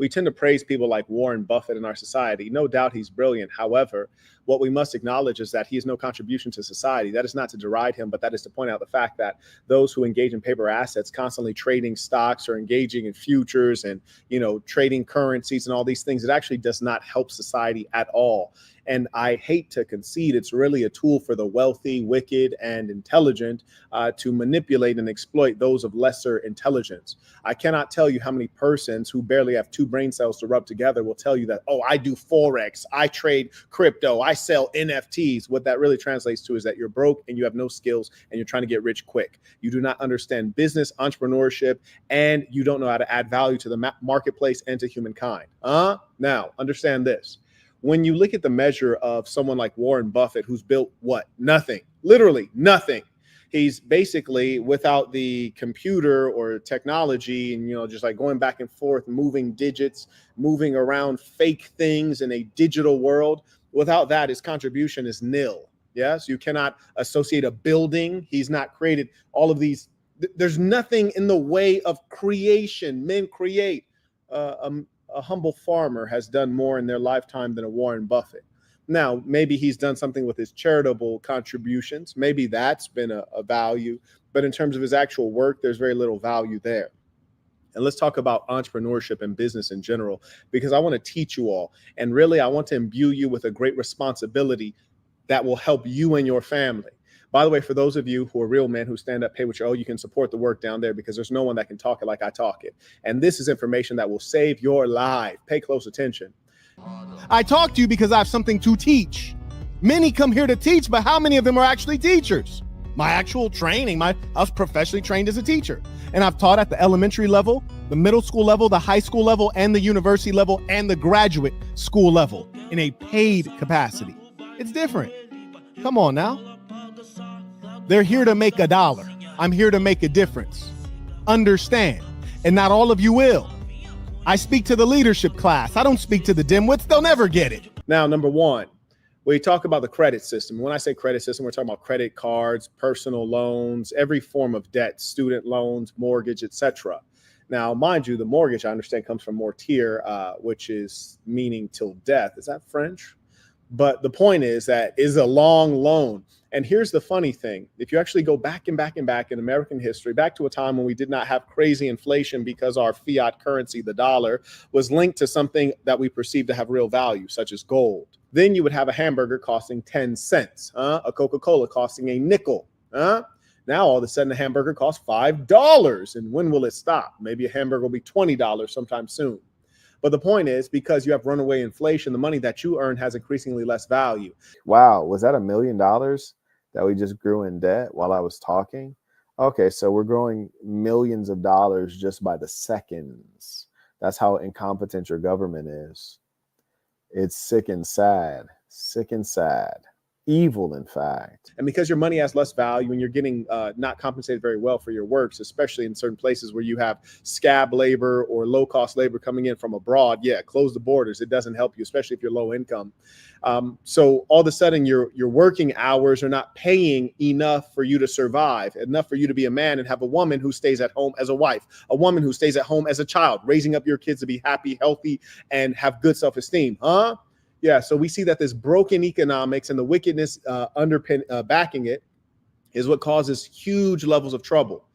We tend to praise people like Warren Buffett in our society. No doubt he's brilliant. However, what we must acknowledge is that he has no contribution to society. That is not to deride him, but that is to point out the fact that those who engage in paper assets, constantly trading stocks or engaging in futures and, trading currencies and all these things, it actually does not help society at all. And I hate to concede, it's really a tool for the wealthy, wicked, and intelligent to manipulate and exploit those of lesser intelligence. I cannot tell you how many persons who barely have two brain cells to rub together will tell you that, oh, I do Forex, I trade crypto, I sell NFTs. What that really translates to is that you're broke and you have no skills and you're trying to get rich quick. You do not understand business, entrepreneurship, and you don't know how to add value to the marketplace and to humankind. Now, understand this. When you look at the measure of someone like Warren Buffett, who's built what? Nothing, literally nothing. He's basically without the computer or technology and, just like going back and forth, moving digits, moving around fake things in a digital world. Without that, his contribution is nil. Yes, you cannot associate a building. He's not created all of these. There's nothing in the way of creation. Men create. A humble farmer has done more in their lifetime than a Warren Buffett. Now, maybe he's done something with his charitable contributions. Maybe that's been a value. But in terms of his actual work, there's very little value there. And let's talk about entrepreneurship and business in general, because I want to teach you all. And really, I want to imbue you with a great responsibility that will help you and your family. By the way, for those of you who are real men who stand up, pay what you owe, you can support the work down there because there's no one that can talk it like I talk it. And this is information that will save your life. Pay close attention. I talk to you because I have something to teach. Many come here to teach, but how many of them are actually teachers? My actual training, I was professionally trained as a teacher. And I've taught at the elementary level, the middle school level, the high school level, and the university level, and the graduate school level in a paid capacity. It's different. Come on now. They're here to make $1. I'm here to make a difference. Understand. And not all of you will. I speak to the leadership class. I don't speak to the dimwits. They'll never get it. Now, number one, we talk about the credit system. When I say credit system, we're talking about credit cards, personal loans, every form of debt, student loans, mortgage, etc. Now, mind you, the mortgage, I understand, comes from mortier, which is meaning till death. Is that French? But the point is that is a long loan. And here's the funny thing. If you actually go back in American history, back to a time when we did not have crazy inflation because our fiat currency, the dollar, was linked to something that we perceived to have real value, such as gold. Then you would have a hamburger costing 10 cents, a Coca-Cola costing a nickel. Now, all of a sudden, a hamburger costs $5. And when will it stop? Maybe a hamburger will be $20 sometime soon. But the point is, because you have runaway inflation, the money that you earn has increasingly less value. Wow, was that $1 million that we just grew in debt while I was talking? Okay, so we're growing millions of dollars just by the seconds. That's how incompetent your government is. It's sick and sad, evil, in fact. And because your money has less value and you're getting not compensated very well for your works, especially in certain places where you have scab labor or low cost labor coming in from abroad, close the borders. It doesn't help you, especially if you're low income. So all of a sudden your working hours are not paying enough for you to survive, enough for you to be a man and have a woman who stays at home as a wife, a woman who stays at home as a child, raising up your kids to be happy, healthy, and have good self-esteem. Yeah, so we see that this broken economics and the wickedness backing it is what causes huge levels of trouble.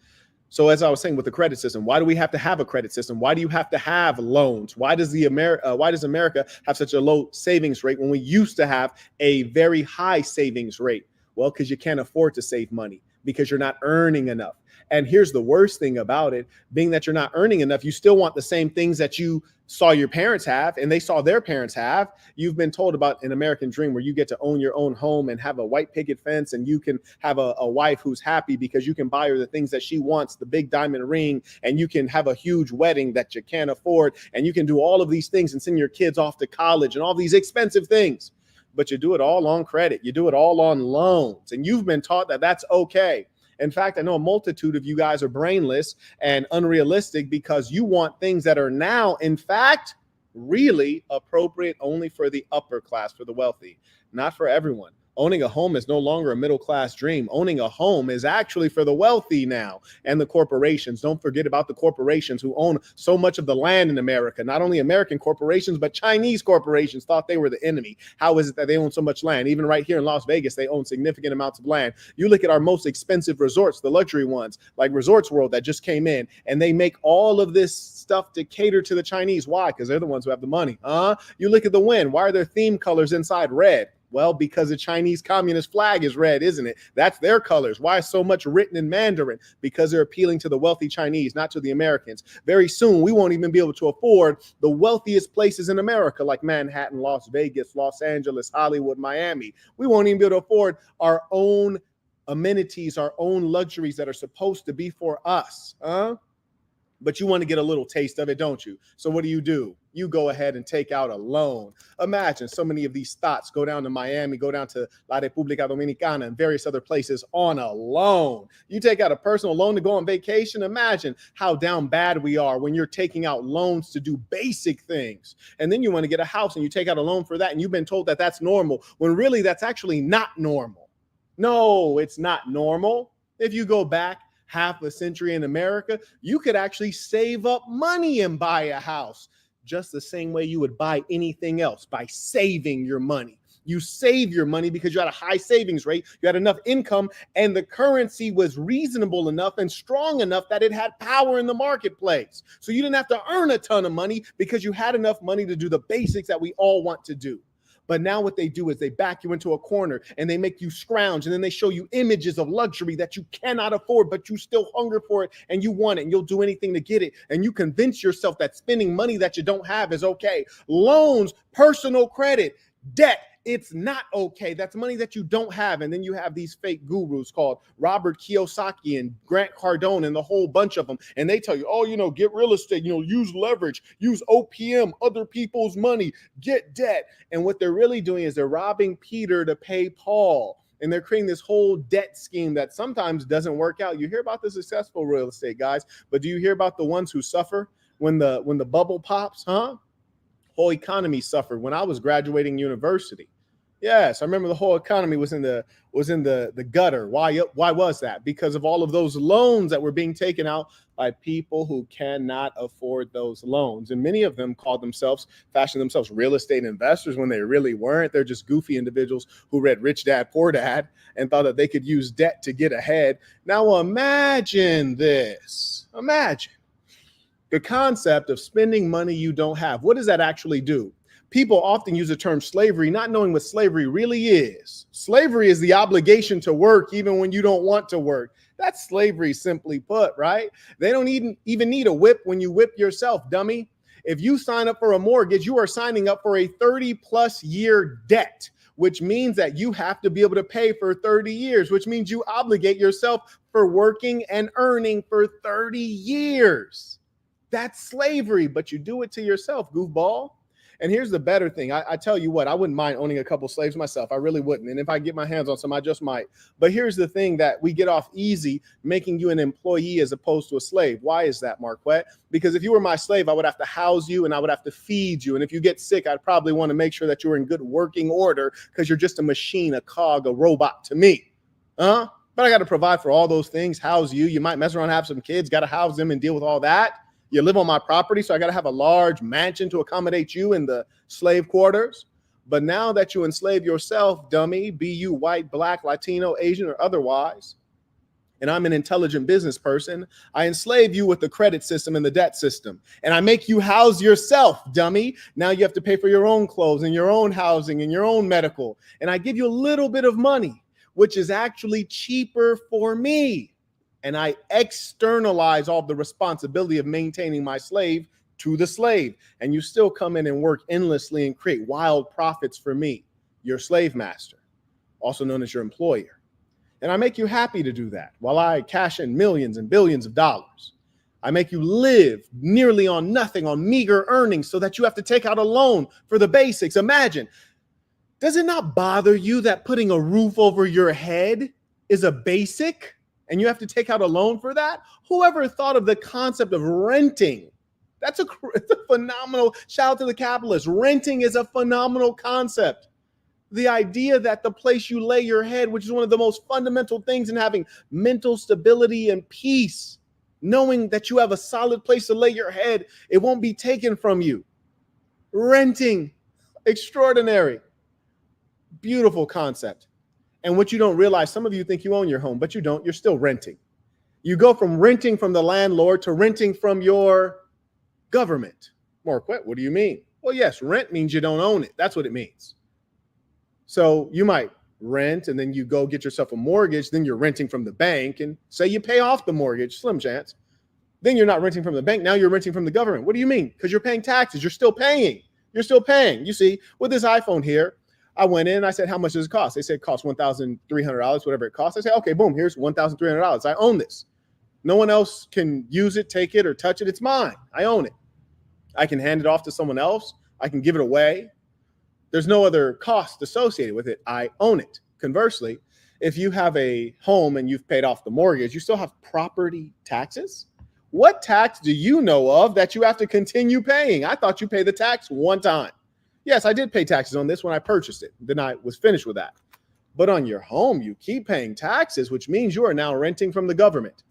So as I was saying with the credit system, why do we have to have a credit system? Why do you have to have loans? Why does America have such a low savings rate when we used to have a very high savings rate? Well, because you can't afford to save money because you're not earning enough. And here's the worst thing about it, being that you're not earning enough, you still want the same things that you saw your parents have and they saw their parents have. You've been told about an American dream where you get to own your own home and have a white picket fence, and you can have a wife who's happy because you can buy her the things that she wants, the big diamond ring, and you can have a huge wedding that you can't afford, and you can do all of these things and send your kids off to college and all these expensive things. But you do it all on credit. You do it all on loans, and you've been taught that that's okay. In fact, I know a multitude of you guys are brainless and unrealistic because you want things that are now, in fact, really appropriate only for the upper class, for the wealthy, not for everyone. Owning a home is no longer a middle-class dream. Owning a home is actually for the wealthy now, and the corporations. Don't forget about the corporations who own so much of the land in America. Not only American corporations, but Chinese corporations thought they were the enemy. How is it that they own so much land? Even right here in Las Vegas, they own significant amounts of land. You look at our most expensive resorts, the luxury ones, like Resorts World that just came in, and they make all of this stuff to cater to the Chinese. Why? Because they're the ones who have the money. You look at the Wynn. Why are their theme colors inside red? Well, because the Chinese Communist flag is red, isn't it? That's their colors. Why is so much written in Mandarin? Because they're appealing to the wealthy Chinese, not to the Americans. Very soon, we won't even be able to afford the wealthiest places in America, like Manhattan, Las Vegas, Los Angeles, Hollywood, Miami. We won't even be able to afford our own amenities, our own luxuries that are supposed to be for us. But you want to get a little taste of it, don't you? So what do? You go ahead and take out a loan. Imagine so many of these thoughts go down to Miami, go down to La República Dominicana and various other places on a loan. You take out a personal loan to go on vacation. Imagine how down bad we are when you're taking out loans to do basic things. And then you want to get a house and you take out a loan for that. And you've been told that that's normal, when really that's actually not normal. No, it's not normal. If you go back half a century in America, you could actually save up money and buy a house just the same way you would buy anything else, by saving your money. You save your money because you had a high savings rate, you had enough income, and the currency was reasonable enough and strong enough that it had power in the marketplace. So you didn't have to earn a ton of money because you had enough money to do the basics that we all want to do. But now what they do is they back you into a corner and they make you scrounge, and then they show you images of luxury that you cannot afford, but you still hunger for it and you want it and you'll do anything to get it. And you convince yourself that spending money that you don't have is okay. Loans, personal credit, debt, it's not okay. That's money that you don't have. And then you have these fake gurus called Robert Kiyosaki and Grant Cardone and the whole bunch of them. And they tell you, get real estate, use leverage, use OPM, other people's money, get debt. And what they're really doing is they're robbing Peter to pay Paul. And they're creating this whole debt scheme that sometimes doesn't work out. You hear about the successful real estate guys, but do you hear about the ones who suffer when the bubble pops? Whole economy suffered when I was graduating university. Yes, I remember the whole economy was in the gutter. Why was that? Because of all of those loans that were being taken out by people who cannot afford those loans. And many of them fashioned themselves real estate investors when they really weren't. They're just goofy individuals who read Rich Dad, Poor Dad and thought that they could use debt to get ahead. Now imagine this. Imagine the concept of spending money you don't have. What does that actually do? People often use the term slavery, not knowing what slavery really is. Slavery is the obligation to work even when you don't want to work. That's slavery, simply put, right? They don't even need a whip when you whip yourself, dummy. If you sign up for a mortgage, you are signing up for a 30-plus year debt, which means that you have to be able to pay for 30 years, which means you obligate yourself for working and earning for 30 years. That's slavery, but you do it to yourself, goofball. And here's the better thing. I tell you what, I wouldn't mind owning a couple slaves myself. I really wouldn't. And if I get my hands on some, I just might. But here's the thing that we get off easy, making you an employee as opposed to a slave. Why is that, Marquett? Because if you were my slave, I would have to house you and I would have to feed you. And if you get sick, I'd probably want to make sure that you're in good working order because you're just a machine, a cog, a robot to me. But I got to provide for all those things, house you. You might mess around, have some kids, got to house them and deal with all that. You live on my property, so I got to have a large mansion to accommodate you in the slave quarters. But now that you enslave yourself, dummy, be you white, black, Latino, Asian, or otherwise, and I'm an intelligent business person, I enslave you with the credit system and the debt system. And I make you house yourself, dummy. Now you have to pay for your own clothes and your own housing and your own medical. And I give you a little bit of money, which is actually cheaper for me. And I externalize all the responsibility of maintaining my slave to the slave. And you still come in and work endlessly and create wild profits for me, your slave master, also known as your employer. And I make you happy to do that while I cash in millions and billions of dollars. I make you live nearly on nothing, on meager earnings, so that you have to take out a loan for the basics. Imagine, does it not bother you that putting a roof over your head is a basic? And you have to take out a loan for that? Whoever thought of the concept of renting? It's a phenomenal, shout out to the capitalists. Renting is a phenomenal concept. The idea that the place you lay your head, which is one of the most fundamental things in having mental stability and peace, knowing that you have a solid place to lay your head, it won't be taken from you. Renting, extraordinary, beautiful concept. And what you don't realize, some of you think you own your home, but you don't. You're still renting. You go from renting from the landlord to renting from your government. Marquett, what do you mean? Well, yes, rent means you don't own it. That's what it means. So you might rent and then you go get yourself a mortgage. Then you're renting from the bank and say you pay off the mortgage, slim chance. Then you're not renting from the bank. Now you're renting from the government. What do you mean? Because you're paying taxes. You're still paying. You're still paying. You see, with this iPhone here, I went in, I said, how much does it cost? They said it costs $1,300, whatever it costs. I said, okay, boom, here's $1,300. I own this. No one else can use it, take it, or touch it. It's mine. I own it. I can hand it off to someone else. I can give it away. There's no other cost associated with it. I own it. Conversely, if you have a home and you've paid off the mortgage, you still have property taxes. What tax do you know of that you have to continue paying? I thought you paid the tax one time. Yes, I did pay taxes on this when I purchased it. Then I was finished with that. But on your home, you keep paying taxes, which means you are now renting from the government.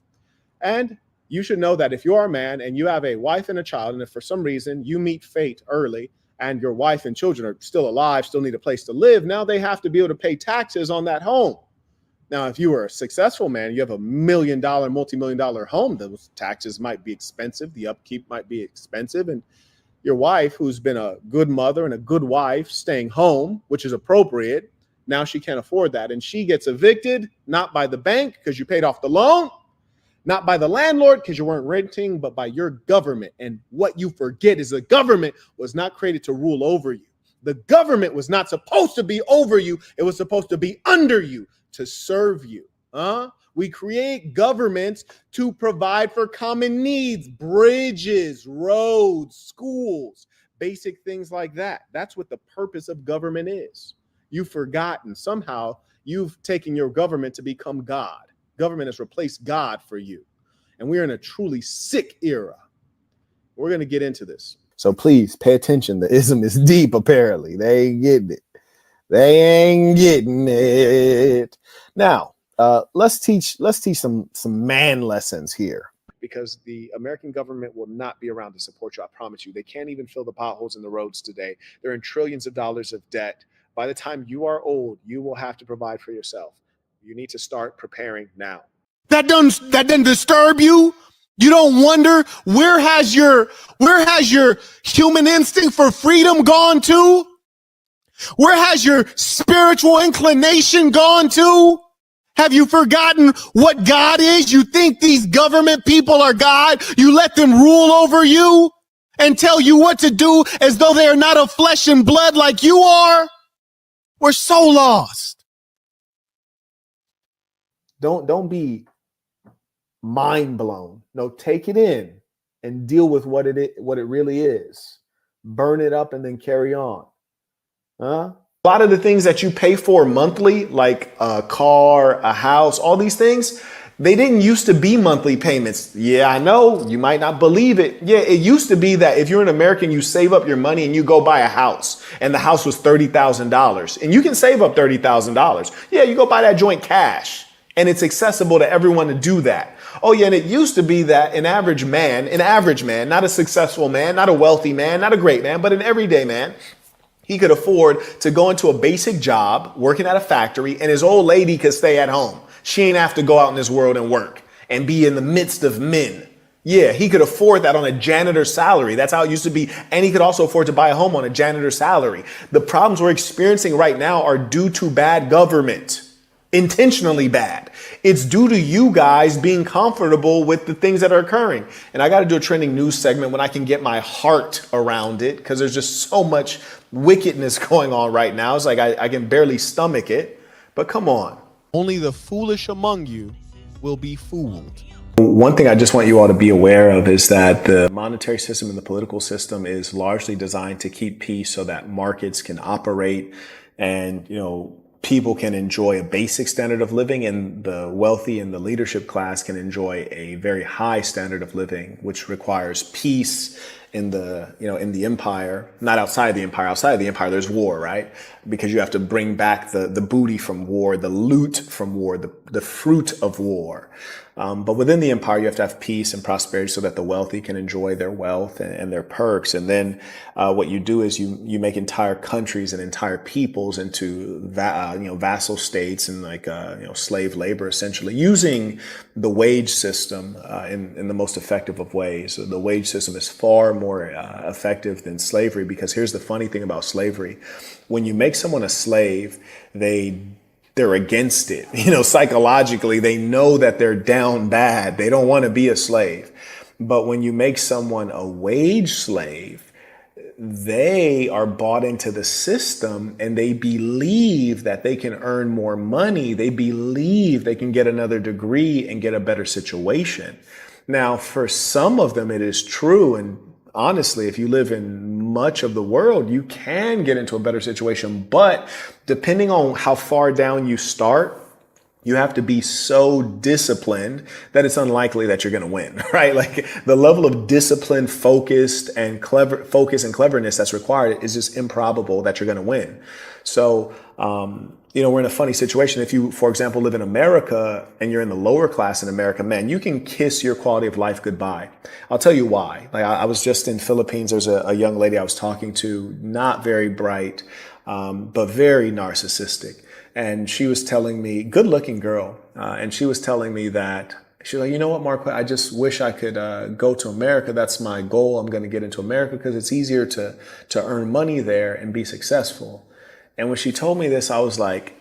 And you should know that if you are a man and you have a wife and a child, and if for some reason you meet fate early and your wife and children are still alive, still need a place to live, now they have to be able to pay taxes on that home. Now, if you are a successful man, you have $1 million, multi-million-dollar home, those taxes might be expensive. The upkeep might be expensive. And your wife, who's been a good mother and a good wife, staying home, which is appropriate, now she can't afford that. And she gets evicted, not by the bank because you paid off the loan, not by the landlord because you weren't renting, but by your government. And what you forget is the government was not created to rule over you. The government was not supposed to be over you. It was supposed to be under you, to serve you. We create governments to provide for common needs, bridges, roads, schools, basic things like that. That's what the purpose of government is. You've forgotten. Somehow you've taken your government to become God. Government has replaced God for you. And we're in a truly sick era. We're going to get into this. So please pay attention. The ism is deep, apparently. They ain't getting it. They ain't getting it. Now, let's teach some man lessons here. Because the American government will not be around to support you. I promise you. They can't even fill the potholes in the roads today. They're in trillions of dollars of debt. By the time you are old, you will have to provide for yourself. You need to start preparing now. That doesn't disturb you? You don't wonder where has your human instinct for freedom gone to? Where has your spiritual inclination gone to? Have you forgotten what God is? You think these government people are God? You let them rule over you and tell you what to do as though they are not of flesh and blood like you are? We're so lost. Don't be mind blown. No, take it in and deal with what it really is. Burn it up and then carry on. A lot of the things that you pay for monthly, like a car, a house, all these things, they didn't used to be monthly payments. Yeah, I know. You might not believe it. Yeah, it used to be that if you're an American, you save up your money and you go buy a house and the house was $30,000 and you can save up $30,000. Yeah, you go buy that joint cash and it's accessible to everyone to do that. Oh yeah, and it used to be that an average man, not a successful man, not a wealthy man, not a great man, but an everyday man, he could afford to go into a basic job working at a factory and his old lady could stay at home. She ain't have to go out in this world and work and be in the midst of men. Yeah, he could afford that on a janitor's salary. That's how it used to be. And he could also afford to buy a home on a janitor's salary. The problems we're experiencing right now are due to bad government. Intentionally bad. It's due to you guys being comfortable with the things that are occurring. And I got to do a trending news segment when I can get my heart around it because there's just so much wickedness going on right now. It's like I can barely stomach it. But come on. Only the foolish among you will be fooled. One thing I just want you all to be aware of is that the monetary system and the political system is largely designed to keep peace so that markets can operate and, people can enjoy a basic standard of living and the wealthy and the leadership class can enjoy a very high standard of living, which requires peace in the empire, not outside the empire. Outside of the empire, there's war, right? Because you have to bring back the booty from war, the loot from war, the fruit of war. But within the empire, you have to have peace and prosperity so that the wealthy can enjoy their wealth and their perks. And then what you do is you make entire countries and entire peoples into vassal states and slave labor, essentially, using the wage system in the most effective of ways. So the wage system is far more effective than slavery, because here's the funny thing about slavery. When you make someone a slave, they're against it. Psychologically, they know that they're down bad. They don't want to be a slave. But when you make someone a wage slave, they are bought into the system and they believe that they can earn more money. They believe they can get another degree and get a better situation. Now, for some of them, it is true. And honestly, if you live in much of the world, you can get into a better situation. But depending on how far down you start, you have to be so disciplined that it's unlikely that you're going to win, right? Like the level of discipline, focus and cleverness that's required is just improbable that you're going to win. So, we're in a funny situation. If you, for example, live in America and you're in the lower class in America, man, you can kiss your quality of life goodbye. I'll tell you why. Like I was just in Philippines. There's a young lady I was talking to, not very bright, but very narcissistic. And she was telling me, good looking girl. And she was telling me that she's like, you know what, Marquett, I just wish I could go to America. That's my goal. I'm going to get into America because it's easier to earn money there and be successful. And when she told me this, I was like,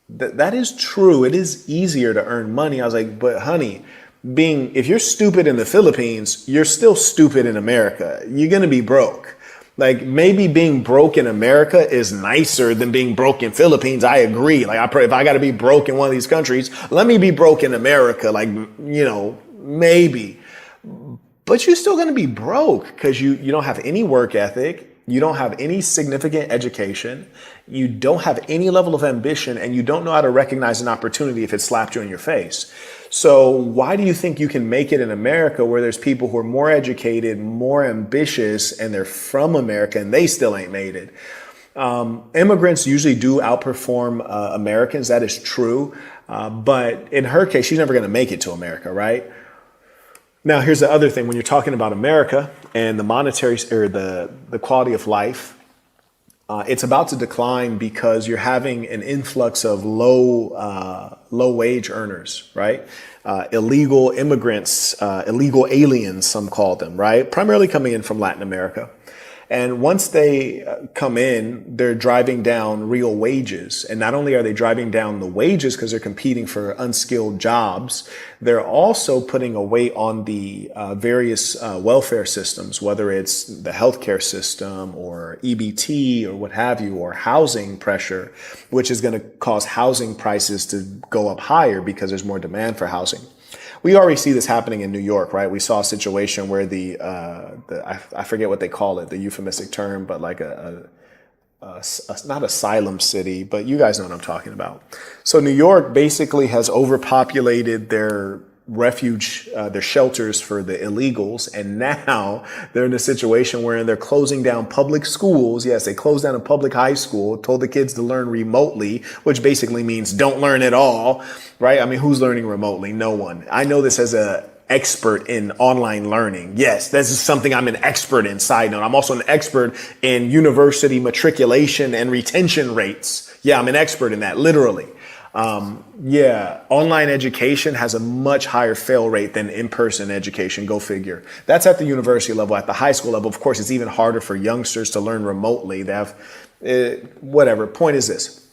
that is true. It is easier to earn money. I was like, but honey, if you're stupid in the Philippines, you're still stupid in America. You're going to be broke. Like maybe being broke in America is nicer than being broke in Philippines. I agree. Like if I got to be broke in one of these countries, let me be broke in America. Like, maybe, but you're still going to be broke because you don't have any work ethic. You don't have any significant education. You don't have any level of ambition, and you don't know how to recognize an opportunity if it slapped you in your face. So why do you think you can make it in America where there's people who are more educated, more ambitious, and they're from America and they still ain't made it? Immigrants usually do outperform Americans. That is true. But in her case, she's never going to make it to America, right? Now, here's the other thing. When you're talking about America and the monetary or the quality of life, it's about to decline because you're having an influx of low wage earners, right? Illegal immigrants, illegal aliens, some call them, right? Primarily coming in from Latin America. And once they come in, they're driving down real wages. And not only are they driving down the wages because they're competing for unskilled jobs, they're also putting a weight on the various welfare systems, whether it's the healthcare system or EBT or what have you, or housing pressure, which is going to cause housing prices to go up higher because there's more demand for housing. We already see this happening in New York, right? We saw a situation where I forget what they call it, the euphemistic term, but like not asylum city, but you guys know what I'm talking about. So New York basically has overpopulated their refuge, their shelters for the illegals. And now they're in a situation where they're closing down public schools. Yes, they closed down a public high school, told the kids to learn remotely, which basically means don't learn at all, right? I mean, who's learning remotely? No one. I know this as an expert in online learning. Yes, this is something I'm an expert in. Side note, I'm also an expert in university matriculation and retention rates. Yeah, I'm an expert in that, literally. Online education has a much higher fail rate than in-person education. Go figure. That's at the university level. At the high school level, of course, it's even harder for youngsters to learn remotely. They have whatever. Point is this.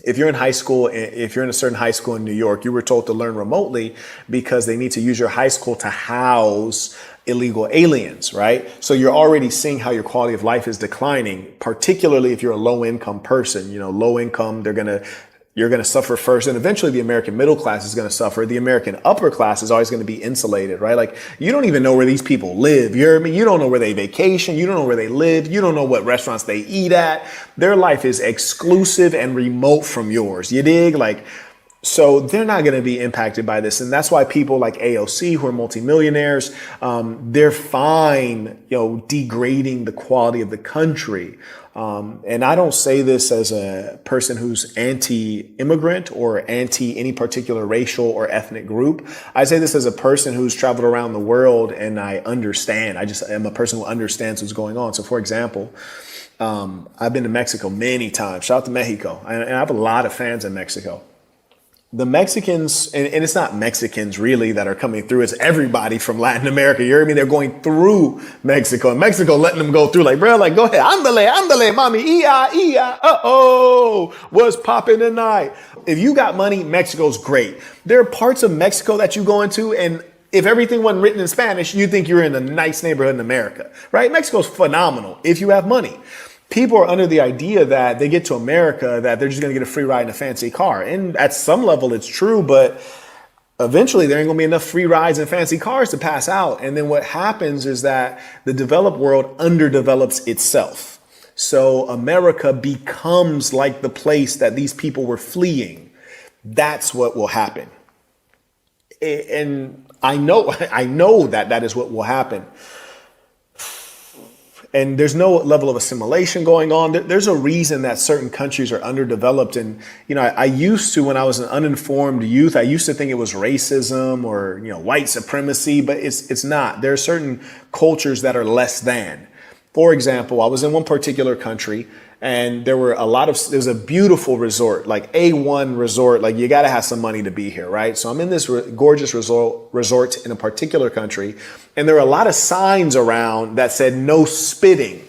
If you're in high school, if you're in a certain high school in New York, you were told to learn remotely because they need to use your high school to house illegal aliens, right? So you're already seeing how your quality of life is declining, particularly if you're a low income person. Low income, you're going to suffer first, and eventually the American middle class is going to suffer. The American upper class is always going to be insulated, right? Like you don't even know where these people live. You don't know where they vacation. You don't know where they live. You don't know what restaurants they eat at. Their life is exclusive and remote from yours. You dig? So they're not going to be impacted by this. And that's why people like AOC, who are multimillionaires, they're fine, degrading the quality of the country. And I don't say this as a person who's anti-immigrant or anti any particular racial or ethnic group. I say this as a person who's traveled around the world and I understand. I just am a person who understands what's going on. So for example, I've been to Mexico many times. Shout out to Mexico. And I have a lot of fans in Mexico. The Mexicans, and it's not Mexicans really that are coming through, it's everybody from Latin America. You hear me? They're going through Mexico, and Mexico letting them go through, like, bro, like, go ahead, andale, mami, ia, what's popping tonight? If you got money, Mexico's great. There are parts of Mexico that you go into, and if everything wasn't written in Spanish, you think you're in a nice neighborhood in America, right? Mexico's phenomenal if you have money. People are under the idea that they get to America, that they're just going to get a free ride in a fancy car. And at some level, it's true, but eventually there ain't going to be enough free rides and fancy cars to pass out. And then what happens is that the developed world underdevelops itself. So America becomes like the place that these people were fleeing. That's what will happen. And I know that is what will happen. And there's no level of assimilation going on. There's a reason that certain countries are underdeveloped. And, I used to, when I was an uninformed youth, I used to think it was racism or, white supremacy, but it's not. There are certain cultures that are less than. For example, I was in one particular country and there was a beautiful resort, like A1 resort. Like you got to have some money to be here, right? So I'm in this gorgeous resort in a particular country. And there were a lot of signs around that said no spitting.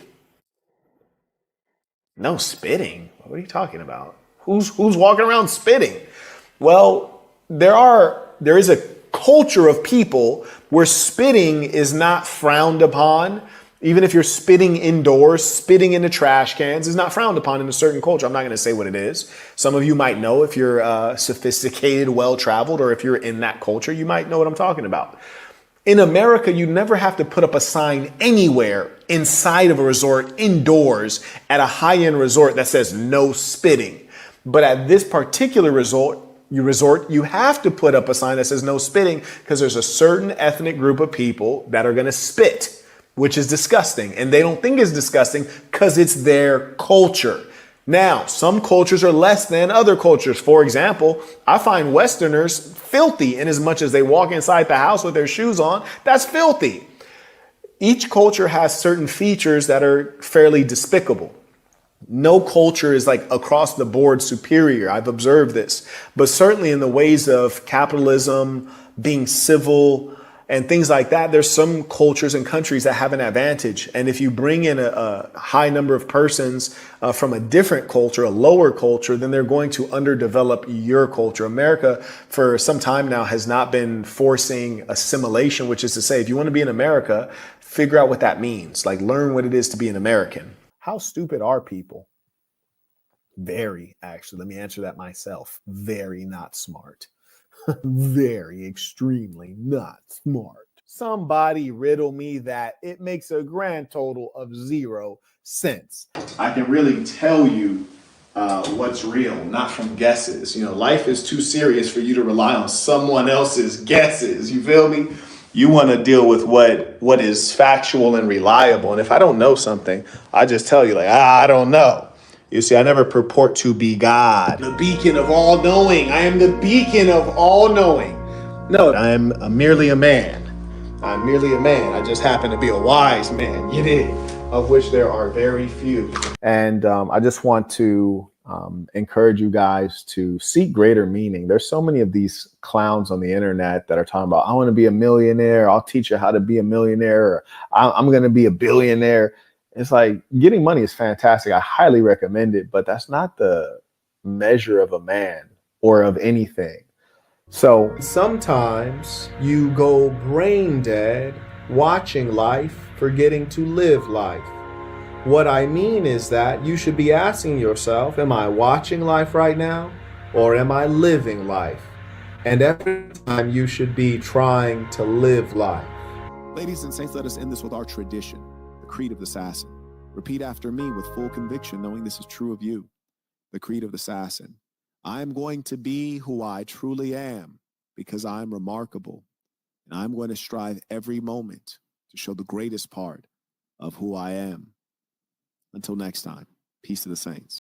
No spitting? What are you talking about? Who's walking around spitting? Well, there is a culture of people where spitting is not frowned upon. Even if you're spitting indoors, spitting into trash cans is not frowned upon in a certain culture. I'm not going to say what it is. Some of you might know if you're sophisticated, well-traveled, or if you're in that culture, you might know what I'm talking about. In America, you never have to put up a sign anywhere inside of a resort, indoors, at a high-end resort that says no spitting. But at this particular resort, you have to put up a sign that says no spitting because there's a certain ethnic group of people that are going to spit, which is disgusting. And they don't think it's disgusting because it's their culture. Now, some cultures are less than other cultures. For example, I find Westerners filthy in as much as they walk inside the house with their shoes on. That's filthy. Each culture has certain features that are fairly despicable. No culture is like across the board superior. I've observed this. But certainly in the ways of capitalism, being civil, and things like that, there's some cultures and countries that have an advantage. And if you bring in a high number of persons from a different culture, a lower culture, then they're going to underdevelop your culture. America, for some time now, has not been forcing assimilation, which is to say, if you want to be in America, figure out what that means. Like, learn what it is to be an American. How stupid are people? Very, actually. Let me answer that myself. Very not smart. Very extremely not smart. Somebody riddle me that. It makes a grand total of 0 cents. I can really tell you what's real, not from guesses. Life is too serious for you to rely on someone else's guesses. You feel me? You want to deal with what is factual and reliable. And if I don't know something, I just tell you like, I don't know. You see, I never purport to be God, the beacon of all knowing. I am the beacon of all knowing. No, I am merely a man. I'm merely a man. I just happen to be a wise man, you dig, of which there are very few. And I just want to encourage you guys to seek greater meaning. There's so many of these clowns on the internet that are talking about, I want to be a millionaire. I'll teach you how to be a millionaire. Or I'm going to be a billionaire. It's like, getting money is fantastic. I highly recommend it, but that's not the measure of a man or of anything. So sometimes you go brain dead watching life, forgetting to live life. What I mean is that you should be asking yourself, am I watching life right now or am I living life? And every time you should be trying to live life. Ladies and saints, let us end this with our tradition, the creed of the assassin. Repeat after me with full conviction, knowing this is true of you. The creed of the assassin. I'm going to be who I truly am because I'm remarkable. And I'm going to strive every moment to show the greatest part of who I am. Until next time, peace to the saints.